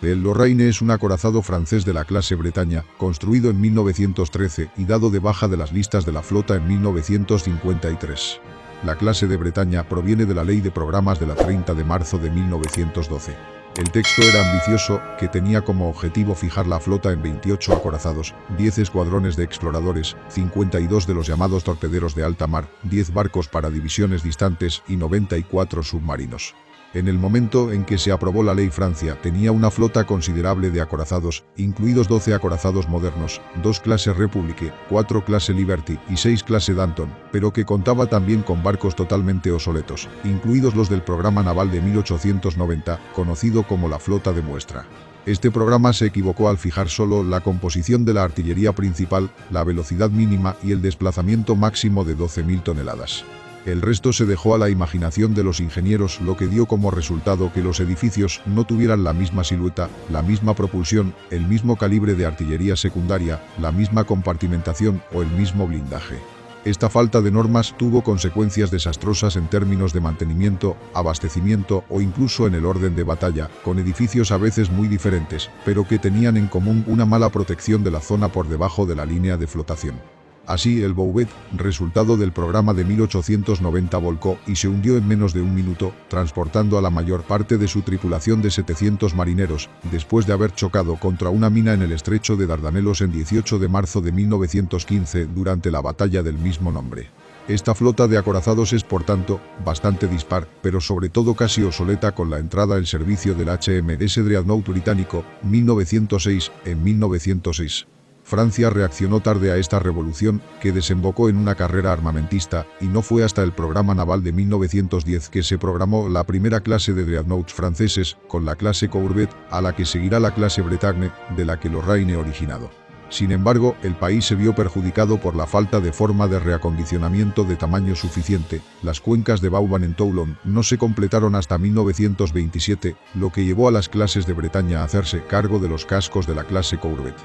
El Lorraine es un acorazado francés de la clase Bretaña, construido en 1913 y dado de baja de las listas de la flota en 1953. La clase de Bretaña proviene de la Ley de Programas de la 30 de marzo de 1912. El texto era ambicioso, que tenía como objetivo fijar la flota en 28 acorazados, 10 escuadrones de exploradores, 52 de los llamados torpederos de alta mar, 10 barcos para divisiones distantes y 94 submarinos. En el momento en que se aprobó la ley, Francia tenía una flota considerable de acorazados, incluidos 12 acorazados modernos, 2 clase Republique, 4 clase Liberty y 6 clase Danton, pero que contaba también con barcos totalmente obsoletos, incluidos los del programa naval de 1890, conocido como la flota de muestra. Este programa se equivocó al fijar solo la composición de la artillería principal, la velocidad mínima y el desplazamiento máximo de 12.000 toneladas. El resto se dejó a la imaginación de los ingenieros, lo que dio como resultado que los edificios no tuvieran la misma silueta, la misma propulsión, el mismo calibre de artillería secundaria, la misma compartimentación o el mismo blindaje. Esta falta de normas tuvo consecuencias desastrosas en términos de mantenimiento, abastecimiento o incluso en el orden de batalla, con edificios a veces muy diferentes, pero que tenían en común una mala protección de la zona por debajo de la línea de flotación. Así, el Bouvet, resultado del programa de 1890, volcó y se hundió en menos de un minuto, transportando a la mayor parte de su tripulación de 700 marineros, después de haber chocado contra una mina en el estrecho de Dardanelos en 18 de marzo de 1915 durante la batalla del mismo nombre. Esta flota de acorazados es, por tanto, bastante dispar, pero sobre todo casi obsoleta con la entrada en servicio del HMS Dreadnought británico, 1906, en 1906. Francia reaccionó tarde a esta revolución, que desembocó en una carrera armamentista, y no fue hasta el programa naval de 1910 que se programó la primera clase de dreadnoughts franceses, con la clase Courbet, a la que seguirá la clase Bretagne, de la que Lorraine originado. Sin embargo, el país se vio perjudicado por la falta de forma de reacondicionamiento de tamaño suficiente. Las cuencas de Vauban en Toulon no se completaron hasta 1927, lo que llevó a las clases de Bretaña a hacerse cargo de los cascos de la clase Courbet.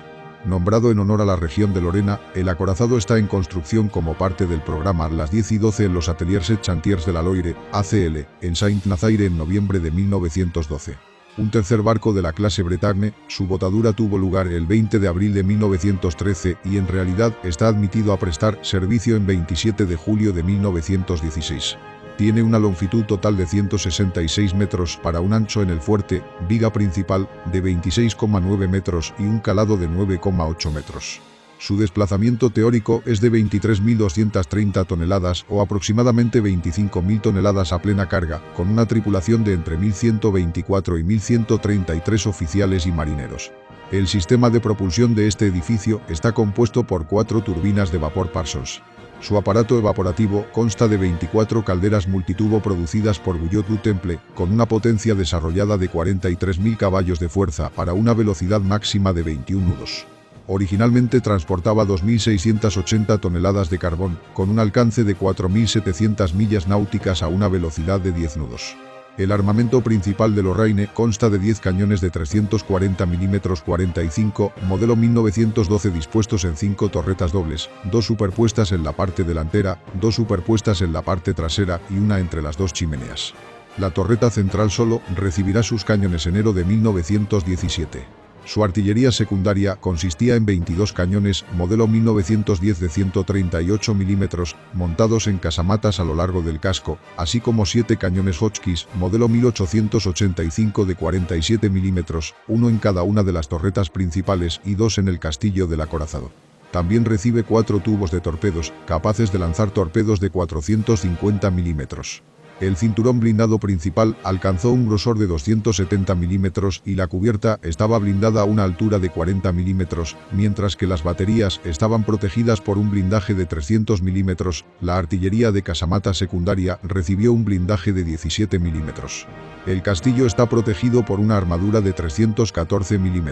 Nombrado en honor a la región de Lorena, el acorazado está en construcción como parte del programa Las 10 y 12 en los Ateliers et Chantiers de la Loire, ACL, en Saint-Nazaire en noviembre de 1912. Un tercer barco de la clase Bretagne, su botadura tuvo lugar el 20 de abril de 1913 y en realidad está admitido a prestar servicio en 27 de julio de 1916. Tiene una longitud total de 166 metros para un ancho en el fuerte, viga principal, de 26,9 metros y un calado de 9,8 metros. Su desplazamiento teórico es de 23.230 toneladas o aproximadamente 25.000 toneladas a plena carga, con una tripulación de entre 1.124 y 1.133 oficiales y marineros. El sistema de propulsión de este edificio está compuesto por 4 turbinas de vapor Parsons. Su aparato evaporativo consta de 24 calderas multitubo producidas por Guyot du Temple, con una potencia desarrollada de 43.000 caballos de fuerza para una velocidad máxima de 21 nudos. Originalmente transportaba 2.680 toneladas de carbón, con un alcance de 4.700 millas náuticas a una velocidad de 10 nudos. El armamento principal de Lorraine consta de 10 cañones de 340 mm 45, modelo 1912 dispuestos en 5 torretas dobles, 2 superpuestas en la parte delantera, 2 superpuestas en la parte trasera y una entre las 2 chimeneas. La torreta central solo recibirá sus cañones enero de 1917. Su artillería secundaria consistía en 22 cañones, modelo 1910 de 138 mm, montados en casamatas a lo largo del casco, así como 7 cañones Hotchkiss, modelo 1885 de 47 mm, uno en cada una de las torretas principales y 2 en el castillo del acorazado. También recibe 4 tubos de torpedos, capaces de lanzar torpedos de 450 mm. El cinturón blindado principal alcanzó un grosor de 270 mm y la cubierta estaba blindada a una altura de 40 mm, mientras que las baterías estaban protegidas por un blindaje de 300 mm. La artillería de casamata secundaria recibió un blindaje de 17 mm. El castillo está protegido por una armadura de 314 mm.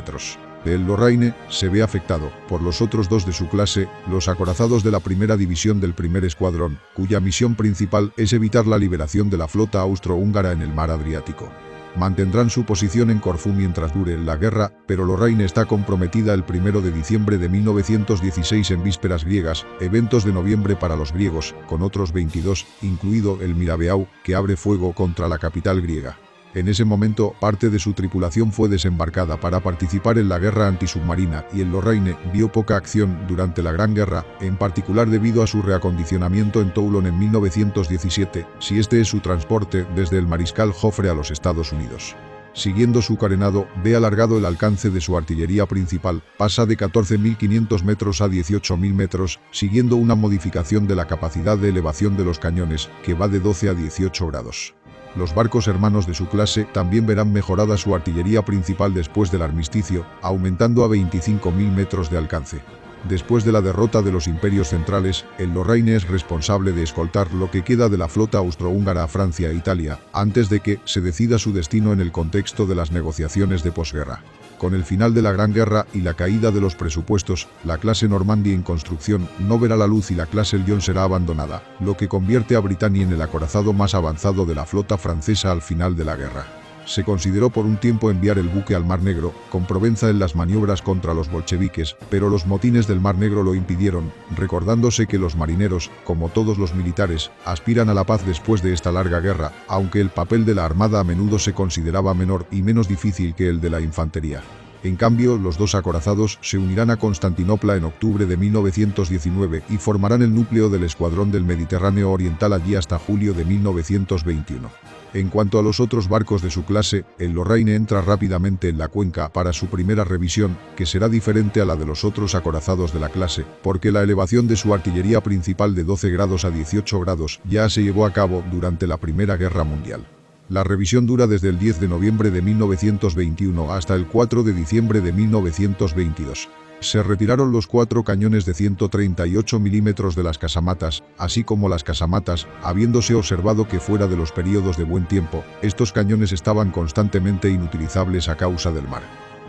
El Lorraine se ve afectado por los otros 2 de su clase, los acorazados de la primera división del primer escuadrón, cuya misión principal es evitar la liberación de la flota austrohúngara en el mar Adriático. Mantendrán su posición en Corfú mientras dure la guerra, pero Lorraine está comprometida el 1 de diciembre de 1916 en vísperas griegas, eventos de noviembre para los griegos, con otros 22, incluido el Mirabeau, que abre fuego contra la capital griega. En ese momento, parte de su tripulación fue desembarcada para participar en la guerra antisubmarina y el Lorraine vio poca acción durante la Gran Guerra, en particular debido a su reacondicionamiento en Toulon en 1917, si este es su transporte desde el Mariscal Joffre a los Estados Unidos. Siguiendo su carenado, ve alargado el alcance de su artillería principal, pasa de 14.500 metros a 18.000 metros, siguiendo una modificación de la capacidad de elevación de los cañones, que va de 12 a 18 grados. Los barcos hermanos de su clase también verán mejorada su artillería principal después del armisticio, aumentando a 25.000 metros de alcance. Después de la derrota de los imperios centrales, el Lorraine es responsable de escoltar lo que queda de la flota austrohúngara a Francia e Italia, antes de que se decida su destino en el contexto de las negociaciones de posguerra. Con el final de la Gran Guerra y la caída de los presupuestos, la clase Normandy en construcción no verá la luz y la clase Lion será abandonada, lo que convierte a Britannia en el acorazado más avanzado de la flota francesa al final de la guerra. Se consideró por un tiempo enviar el buque al Mar Negro, con Provenza en las maniobras contra los bolcheviques, pero los motines del Mar Negro lo impidieron, recordándose que los marineros, como todos los militares, aspiran a la paz después de esta larga guerra, aunque el papel de la armada a menudo se consideraba menor y menos difícil que el de la infantería. En cambio, los dos acorazados se unirán a Constantinopla en octubre de 1919 y formarán el núcleo del Escuadrón del Mediterráneo Oriental allí hasta julio de 1921. En cuanto a los otros barcos de su clase, el Lorraine entra rápidamente en la cuenca para su primera revisión, que será diferente a la de los otros acorazados de la clase, porque la elevación de su artillería principal de 12 grados a 18 grados ya se llevó a cabo durante la Primera Guerra Mundial. La revisión dura desde el 10 de noviembre de 1921 hasta el 4 de diciembre de 1922. Se retiraron los 4 cañones de 138 milímetros de las casamatas, así como las casamatas, habiéndose observado que fuera de los periodos de buen tiempo, estos cañones estaban constantemente inutilizables a causa del mar.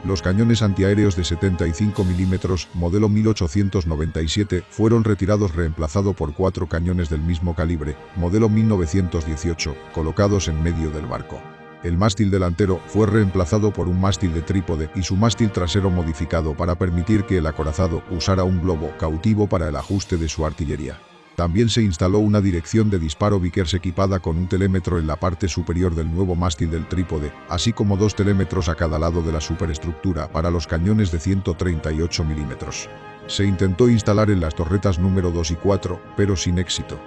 Los cañones antiaéreos de 75 milímetros, modelo 1897, fueron retirados reemplazado por 4 cañones del mismo calibre, modelo 1918, colocados en medio del barco. El mástil delantero fue reemplazado por un mástil de trípode y su mástil trasero modificado para permitir que el acorazado usara un globo cautivo para el ajuste de su artillería. También se instaló una dirección de disparo Vickers equipada con un telémetro en la parte superior del nuevo mástil del trípode, así como 2 telémetros a cada lado de la superestructura para los cañones de 138 milímetros. Se intentó instalar en las torretas número 2 y 4, pero sin éxito.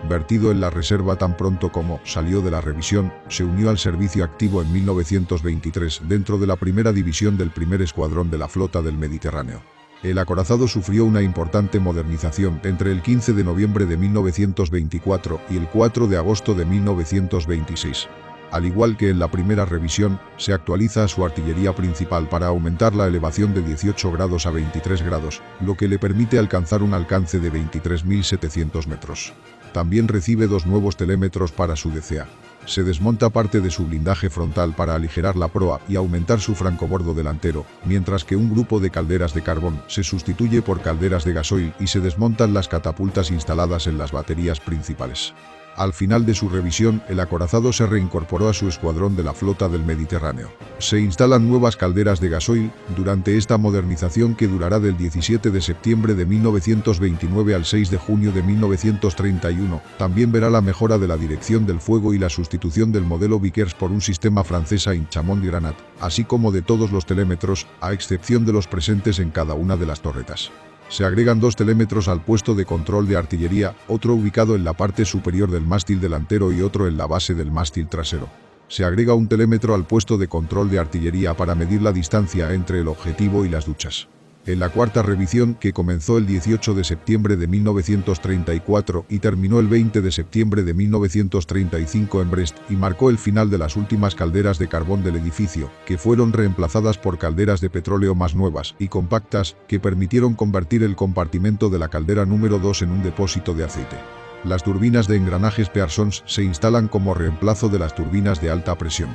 Vertido en la reserva tan pronto como salió de la revisión, se unió al servicio activo en 1923 dentro de la primera división del primer escuadrón de la flota del Mediterráneo. El acorazado sufrió una importante modernización entre el 15 de noviembre de 1924 y el 4 de agosto de 1926. Al igual que en la primera revisión, se actualiza su artillería principal para aumentar la elevación de 18 grados a 23 grados, lo que le permite alcanzar un alcance de 23.700 metros. También recibe 2 nuevos telémetros para su DCA. Se desmonta parte de su blindaje frontal para aligerar la proa y aumentar su francobordo delantero, mientras que un grupo de calderas de carbón se sustituye por calderas de gasoil y se desmontan las catapultas instaladas en las baterías principales. Al final de su revisión, el acorazado se reincorporó a su escuadrón de la flota del Mediterráneo. Se instalan nuevas calderas de gasoil durante esta modernización que durará del 17 de septiembre de 1929 al 6 de junio de 1931. También verá la mejora de la dirección del fuego y la sustitución del modelo Vickers por un sistema francés Chamond-Granat, así como de todos los telémetros, a excepción de los presentes en cada una de las torretas. Se agregan 2 telémetros al puesto de control de artillería, otro ubicado en la parte superior del mástil delantero y otro en la base del mástil trasero. Se agrega un telémetro al puesto de control de artillería para medir la distancia entre el objetivo y las duchas. En la cuarta revisión, que comenzó el 18 de septiembre de 1934 y terminó el 20 de septiembre de 1935 en Brest, y marcó el final de las últimas calderas de carbón del edificio, que fueron reemplazadas por calderas de petróleo más nuevas y compactas, que permitieron convertir el compartimento de la caldera número 2 en un depósito de aceite. Las turbinas de engranajes Pearsons se instalan como reemplazo de las turbinas de alta presión.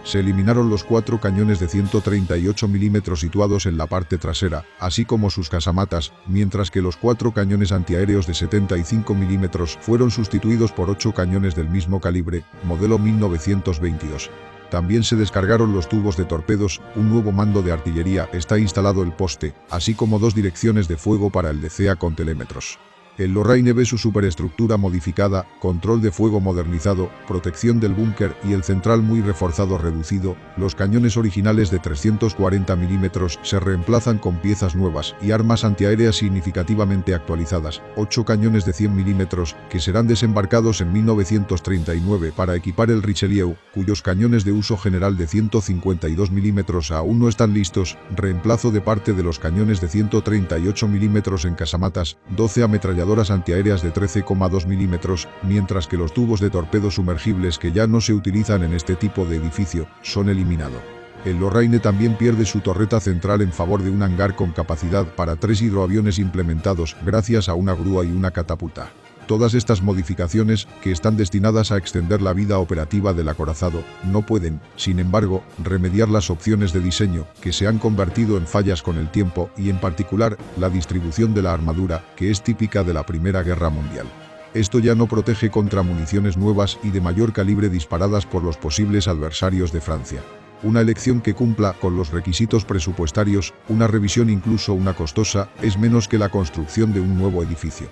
Se eliminaron los 4 cañones de 138 milímetros situados en la parte trasera, así como sus casamatas, mientras que los 4 cañones antiaéreos de 75 milímetros fueron sustituidos por 8 cañones del mismo calibre, modelo 1922. También se descargaron los tubos de torpedos, un nuevo mando de artillería está instalado el poste, así como 2 direcciones de fuego para el DCA con telémetros. El Lorraine ve su superestructura modificada, control de fuego modernizado, protección del búnker y el central muy reforzado reducido. Los cañones originales de 340 mm se reemplazan con piezas nuevas y armas antiaéreas significativamente actualizadas, 8 cañones de 100 mm que serán desembarcados en 1939 para equipar el Richelieu, cuyos cañones de uso general de 152 mm aún no están listos, reemplazo de parte de los cañones de 138 mm en casamatas, 12 ametralladoras antiaéreas de 13,2 mm, mientras que los tubos de torpedo sumergibles que ya no se utilizan en este tipo de edificio son eliminados. El Lorraine también pierde su torreta central en favor de un hangar con capacidad para 3 hidroaviones implementados gracias a una grúa y una catapulta. Todas estas modificaciones, que están destinadas a extender la vida operativa del acorazado, no pueden, sin embargo, remediar las opciones de diseño, que se han convertido en fallas con el tiempo y, en particular, la distribución de la armadura, que es típica de la Primera Guerra Mundial. Esto ya no protege contra municiones nuevas y de mayor calibre disparadas por los posibles adversarios de Francia. Una elección que cumpla con los requisitos presupuestarios, una revisión incluso una costosa, es menos que la construcción de un nuevo edificio.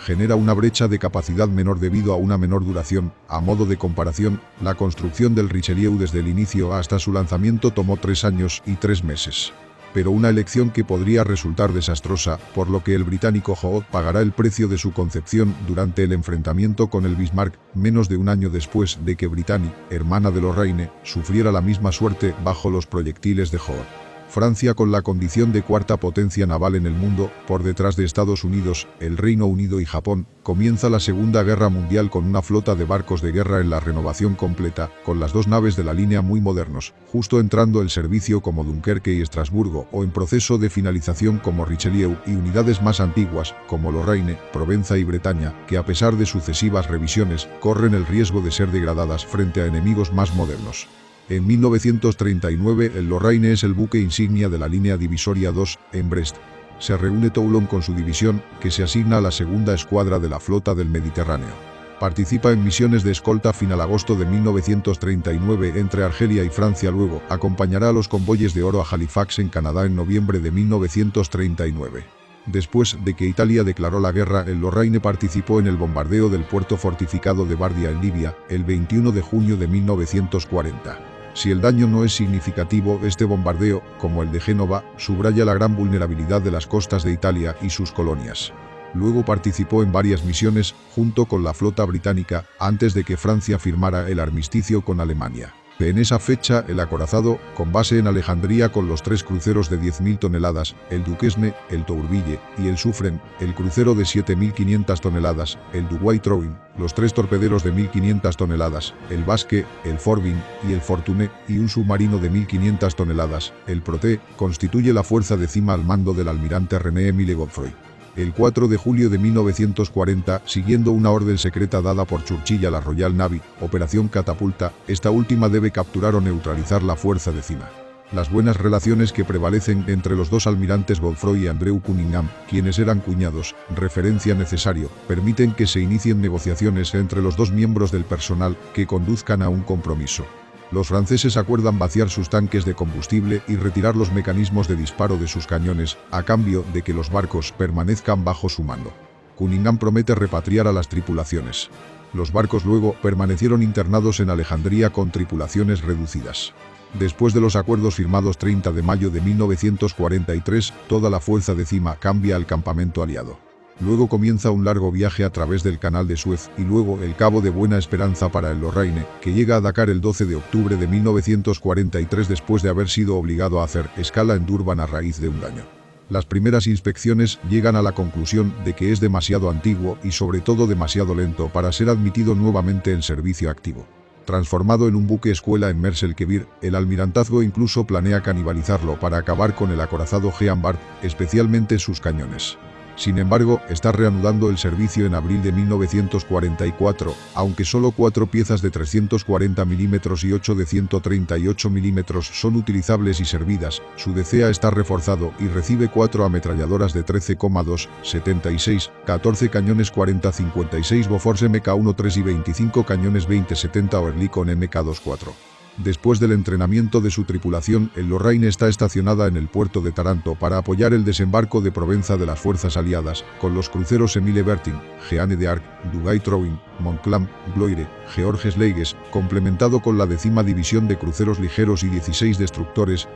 Genera una brecha de capacidad menor debido a una menor duración. A modo de comparación, la construcción del Richelieu desde el inicio hasta su lanzamiento tomó 3 años y 3 meses. Pero una elección que podría resultar desastrosa, por lo que el británico Hood pagará el precio de su concepción durante el enfrentamiento con el Bismarck, menos de un año después de que Brittany, hermana de Lorraine, sufriera la misma suerte bajo los proyectiles de Hood. Francia, con la condición de cuarta potencia naval en el mundo, por detrás de Estados Unidos, el Reino Unido y Japón, comienza la Segunda Guerra Mundial con una flota de barcos de guerra en la renovación completa, con las 2 naves de la línea muy modernos, justo entrando el servicio como Dunkerque y Estrasburgo, o en proceso de finalización como Richelieu, y unidades más antiguas, como Lorraine, Provenza y Bretaña, que a pesar de sucesivas revisiones, corren el riesgo de ser degradadas frente a enemigos más modernos. En 1939 el Lorraine es el buque insignia de la línea divisoria 2, en Brest. Se reúne Toulon con su división, que se asigna a la segunda escuadra de la flota del Mediterráneo. Participa en misiones de escolta final-agosto de 1939 entre Argelia y Francia. Luego acompañará a los convoyes de oro a Halifax en Canadá en noviembre de 1939. Después de que Italia declaró la guerra, el Lorraine participó en el bombardeo del puerto fortificado de Bardia en Libia, el 21 de junio de 1940. Si el daño no es significativo, este bombardeo, como el de Génova, subraya la gran vulnerabilidad de las costas de Italia y sus colonias. Luego participó en varias misiones, junto con la flota británica, antes de que Francia firmara el armisticio con Alemania. En esa fecha, el acorazado, con base en Alejandría con los 3 cruceros de 10.000 toneladas, el Duquesne, el Tourville y el Suffren, el crucero de 7.500 toneladas, el Duguay-Trouin, los 3 torpederos de 1.500 toneladas, el Basque, el Forbin y el Fortuné, y un submarino de 1.500 toneladas, el Proté, constituye la fuerza de cima al mando del almirante René-Émile Godefroy. El 4 de julio de 1940, siguiendo una orden secreta dada por Churchill a la Royal Navy, Operación Catapulta, esta última debe capturar o neutralizar la fuerza de cima. Las buenas relaciones que prevalecen entre los 2 almirantes Godefroy y Andrew Cunningham, quienes eran cuñados, referencia necesario, permiten que se inicien negociaciones entre los 2 miembros del personal que conduzcan a un compromiso. Los franceses acuerdan vaciar sus tanques de combustible y retirar los mecanismos de disparo de sus cañones, a cambio de que los barcos permanezcan bajo su mando. Cunningham promete repatriar a las tripulaciones. Los barcos luego permanecieron internados en Alejandría con tripulaciones reducidas. Después de los acuerdos firmados 30 de mayo de 1943, toda la fuerza de cima cambia al campamento aliado. Luego comienza un largo viaje a través del Canal de Suez y luego el Cabo de Buena Esperanza para el Lorraine, que llega a Dakar el 12 de octubre de 1943 después de haber sido obligado a hacer escala en Durban a raíz de un daño. Las primeras inspecciones llegan a la conclusión de que es demasiado antiguo y sobre todo demasiado lento para ser admitido nuevamente en servicio activo. Transformado en un buque escuela en Mers el-Kebir, el almirantazgo incluso planea canibalizarlo para acabar con el acorazado Jean Bart, especialmente sus cañones. Sin embargo, está reanudando el servicio en abril de 1944, aunque solo 4 piezas de 340 mm y 8 de 138 mm son utilizables y servidas. Su DCA está reforzado y recibe 4 ametralladoras de 13,2, 76, 14 cañones 40-56 Bofors Mk-13 y 25 cañones 20-70 Oerlikon Mk-24. Después del entrenamiento de su tripulación, el Lorraine está estacionada en el puerto de Taranto para apoyar el desembarco de Provenza de las fuerzas aliadas, con los cruceros Emile Bertin, Jeanne d'Arc, Duguay-Trouin, Montcalm, Gloire, Georges Leiges, complementado con la 10ª División de Cruceros Ligeros y 16 destructores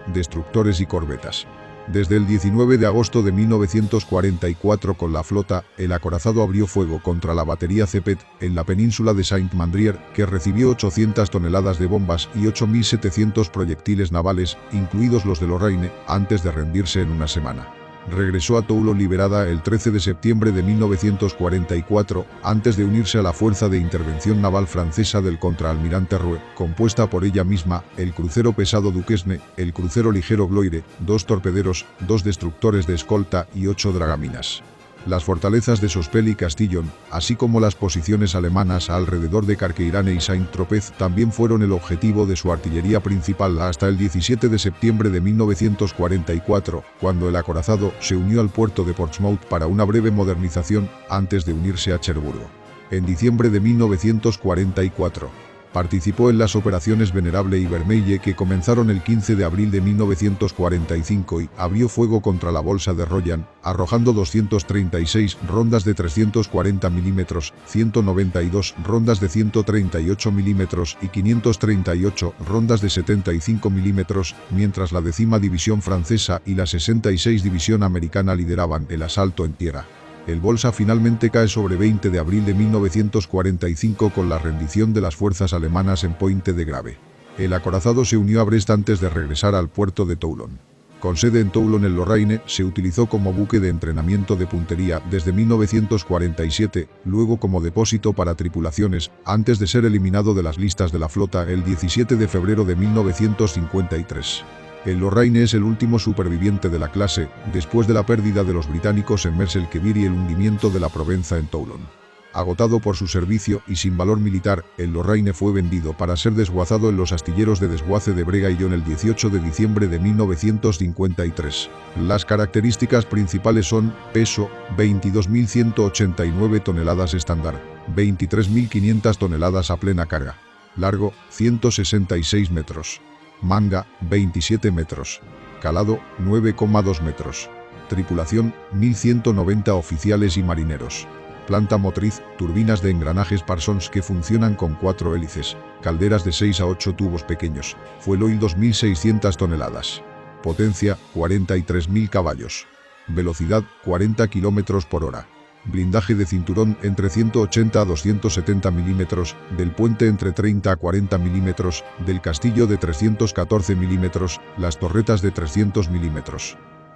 y corbetas. Desde el 19 de agosto de 1944 con la flota, el acorazado abrió fuego contra la batería Cepet en la península de Saint-Mandrier, que recibió 800 toneladas de bombas y 8.700 proyectiles navales, incluidos los de Lorraine, antes de rendirse en una semana. Regresó a Toulon liberada el 13 de septiembre de 1944, antes de unirse a la Fuerza de Intervención Naval Francesa del contraalmirante Roe, compuesta por ella misma, el crucero pesado Duquesne, el crucero ligero Gloire, 2 torpederos, 2 destructores de escolta y 8 dragaminas. Las fortalezas de Sospel y Castillon, así como las posiciones alemanas alrededor de Carqueirane y Saint-Tropez, también fueron el objetivo de su artillería principal hasta el 17 de septiembre de 1944, cuando el acorazado se unió al puerto de Portsmouth para una breve modernización antes de unirse a Cherburgo. En diciembre de 1944, participó en las operaciones Venerable y Vermeille, que comenzaron el 15 de abril de 1945, y abrió fuego contra la bolsa de Royan, arrojando 236 rondas de 340 mm, 192 rondas de 138 mm y 538 rondas de 75 mm, mientras la 10ª División francesa y la 66 División americana lideraban el asalto en tierra. El Bolsa finalmente cae sobre 20 de abril de 1945 con la rendición de las fuerzas alemanas en Pointe de Grave. El acorazado se unió a Brest antes de regresar al puerto de Toulon. Con sede en Toulon, el Lorraine se utilizó como buque de entrenamiento de puntería desde 1947, luego como depósito para tripulaciones, antes de ser eliminado de las listas de la flota el 17 de febrero de 1953. El Lorraine es el último superviviente de la clase, después de la pérdida de los británicos en Mers el-Kebir y el hundimiento de la Provenza en Toulon. Agotado por su servicio y sin valor militar, el Lorraine fue vendido para ser desguazado en los astilleros de desguace de Breguillon el 18 de diciembre de 1953. Las características principales son: peso, 22.189 toneladas estándar, 23.500 toneladas a plena carga. Largo, 166 metros. Manga, 27 metros. Calado, 9,2 metros. Tripulación, 1.190 oficiales y marineros. Planta motriz, turbinas de engranajes Parsons que funcionan con 4 hélices, calderas de 6 a 8 tubos pequeños, fuel oil 2.600 toneladas. Potencia, 43.000 caballos. Velocidad, 40 km por hora. Blindaje de cinturón entre 180 a 270 mm, del puente entre 30 a 40 mm, del castillo de 314 mm, las torretas de 300 mm.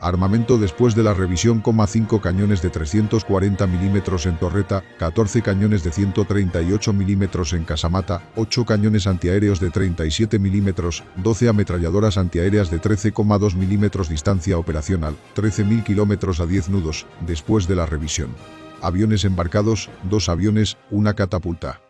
Armamento después de la revisión: 5 cañones de 340 mm en torreta, 14 cañones de 138 mm en casamata, 8 cañones antiaéreos de 37 mm, 12 ametralladoras antiaéreas de 13,2 mm distancia operacional, 13.000 km a 10 nudos, después de la revisión. Aviones embarcados: 2 aviones, una catapulta.